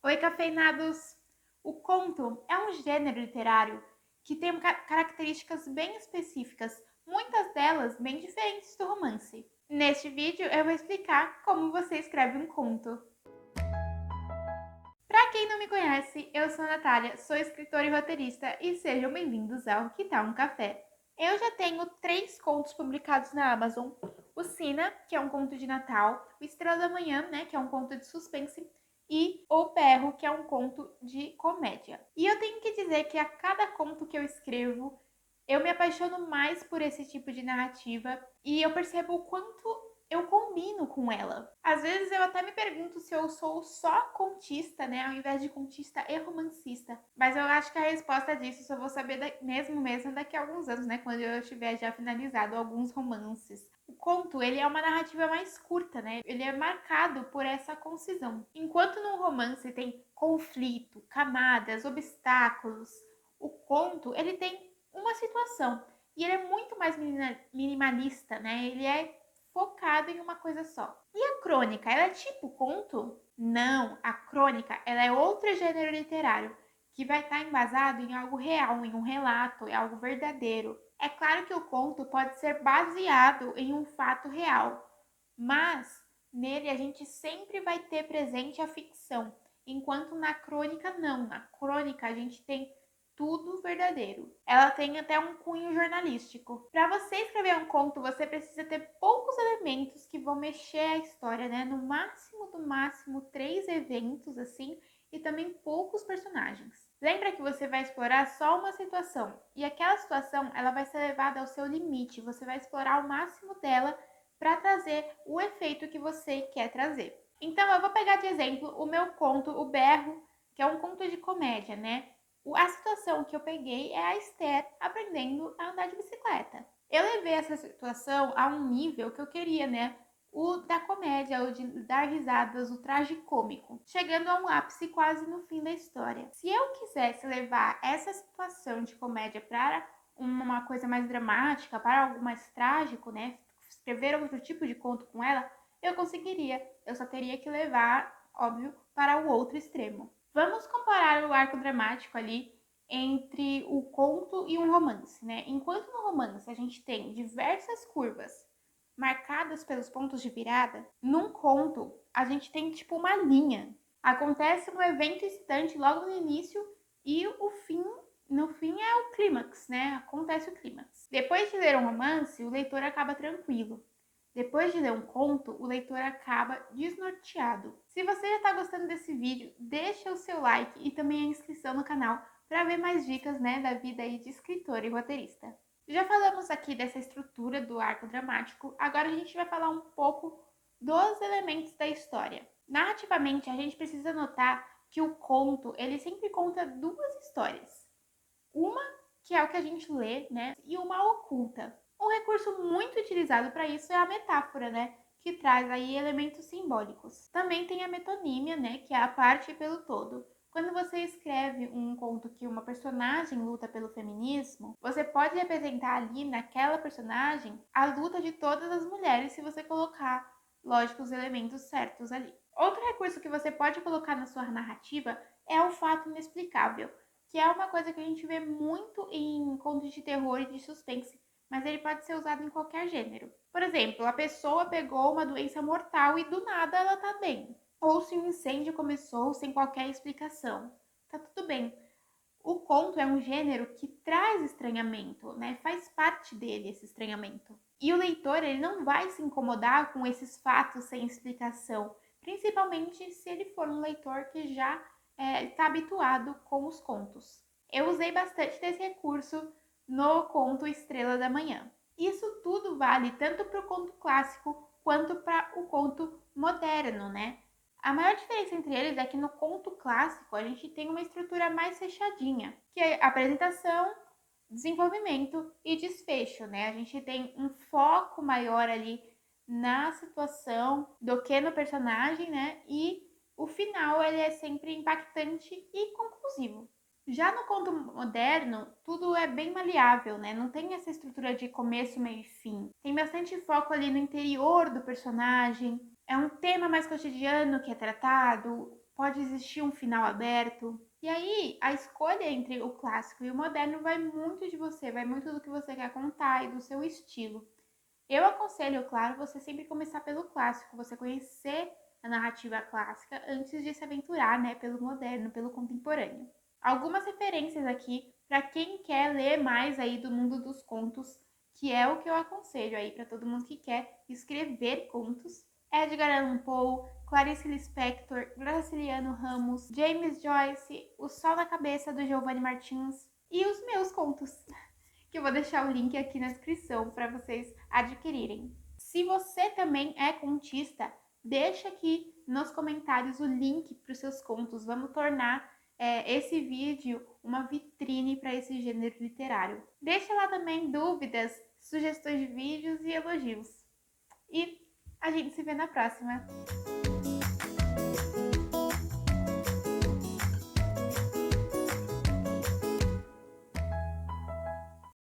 Oi, cafeinados! O conto é um gênero literário que tem características bem específicas, muitas delas bem diferentes do romance. Neste vídeo eu vou explicar como você escreve um conto. Para quem não me conhece, eu sou a Natália, sou escritora e roteirista e sejam bem-vindos ao Que Tal um Café. Eu já tenho 3 contos publicados na Amazon. O Sina, que é um conto de Natal, o Estrela da Manhã, né, que é um conto de suspense, e O Berro, que é um conto de comédia. E eu tenho que dizer que a cada conto que eu escrevo, eu me apaixono mais por esse tipo de narrativa e eu percebo o quanto eu combino com ela. Às vezes eu até me pergunto se eu sou só contista, né, ao invés de contista e romancista. Mas eu acho que a resposta disso eu só vou saber mesmo daqui a alguns anos, né, quando eu tiver já finalizado alguns romances. O conto, ele é uma narrativa mais curta, né? Ele é marcado por essa concisão. Enquanto no romance tem conflito, camadas, obstáculos, o conto, ele tem uma situação. E ele é muito mais minimalista, né? Ele é focado em uma coisa só. E a crônica, ela é tipo conto? Não, a crônica, ela é outro gênero literário que vai estar embasado em algo real, em um relato, em algo verdadeiro. É claro que o conto pode ser baseado em um fato real, mas nele a gente sempre vai ter presente a ficção, enquanto na crônica não. Na crônica a gente tem tudo verdadeiro. Ela tem até um cunho jornalístico. Para você escrever um conto, você precisa ter poucos elementos que vão mexer a história, né? No máximo, do máximo, 3 eventos assim, e também poucos personagens. Lembra que você vai explorar só uma situação, e aquela situação ela vai ser levada ao seu limite, você vai explorar o máximo dela para trazer o efeito que você quer trazer. Então eu vou pegar de exemplo o meu conto, O Berro, que é um conto de comédia, né? A situação que eu peguei é a Esther aprendendo a andar de bicicleta. Eu levei essa situação a um nível que eu queria, né? O da comédia, o de dar risadas, o tragicômico, chegando a um ápice quase no fim da história. Se eu quisesse levar essa situação de comédia para uma coisa mais dramática, para algo mais trágico, né? Escrever outro tipo de conto com ela, eu conseguiria. Eu só teria que levar, óbvio, para o outro extremo. Vamos comparar o arco dramático ali entre o conto e um romance, né? Enquanto no romance a gente tem diversas curvas marcadas pelos pontos de virada, num conto a gente tem tipo uma linha. Acontece um evento excitante logo no início e no fim é o clímax, né? Acontece o clímax. Depois de ler um romance, o leitor acaba tranquilo. Depois de ler um conto, o leitor acaba desnorteado. Se você já está gostando desse vídeo, deixa o seu like e também a inscrição no canal para ver mais dicas, né, da vida aí de escritor e roteirista. Já falamos aqui dessa estrutura do arco dramático, agora a gente vai falar um pouco dos elementos da história. Narrativamente, a gente precisa notar que o conto, ele sempre conta 2 histórias. Uma que é o que a gente lê, né, e uma oculta. Um recurso muito utilizado para isso é a metáfora, né, que traz aí elementos simbólicos. Também tem a metonímia, né, que é a parte pelo todo. Quando você escreve um conto que uma personagem luta pelo feminismo, você pode representar ali naquela personagem a luta de todas as mulheres se você colocar, lógico, os elementos certos ali. Outro recurso que você pode colocar na sua narrativa é o fato inexplicável, que é uma coisa que a gente vê muito em contos de terror e de suspense, mas ele pode ser usado em qualquer gênero. Por exemplo, a pessoa pegou uma doença mortal e do nada ela tá bem. Ou se um incêndio começou sem qualquer explicação. Tá tudo bem. O conto é um gênero que traz estranhamento, né? Faz parte dele esse estranhamento. E o leitor, ele não vai se incomodar com esses fatos sem explicação, principalmente se ele for um leitor que já está habituado com os contos. Eu usei bastante desse recurso no conto Estrela da Manhã. Isso tudo vale tanto para o conto clássico quanto para o conto moderno, né? A maior diferença entre eles é que no conto clássico a gente tem uma estrutura mais fechadinha, que é apresentação, desenvolvimento e desfecho, né? A gente tem um foco maior ali na situação do que no personagem, né? E o final ele é sempre impactante e conclusivo. Já no conto moderno, tudo é bem maleável, né? Não tem essa estrutura de começo, meio e fim. Tem bastante foco ali no interior do personagem. É um tema mais cotidiano que é tratado. pode existir um final aberto. E aí, a escolha entre o clássico e o moderno vai muito de você, vai muito do que você quer contar e do seu estilo. Eu aconselho, claro, você sempre começar pelo clássico, você conhecer a narrativa clássica antes de se aventurar, né, pelo moderno, pelo contemporâneo. Algumas referências aqui para quem quer ler mais aí do mundo dos contos, que é o que eu aconselho aí para todo mundo que quer escrever contos. Edgar Allan Poe, Clarice Lispector, Graciliano Ramos, James Joyce, O Sol na Cabeça do Giovanni Martins e os meus contos, que eu vou deixar o link aqui na descrição para vocês adquirirem. Se você também é contista, deixa aqui nos comentários o link para os seus contos. Vamos tornar esse vídeo uma vitrine para esse gênero literário. Deixa lá também dúvidas, sugestões de vídeos e elogios. E a gente se vê na próxima.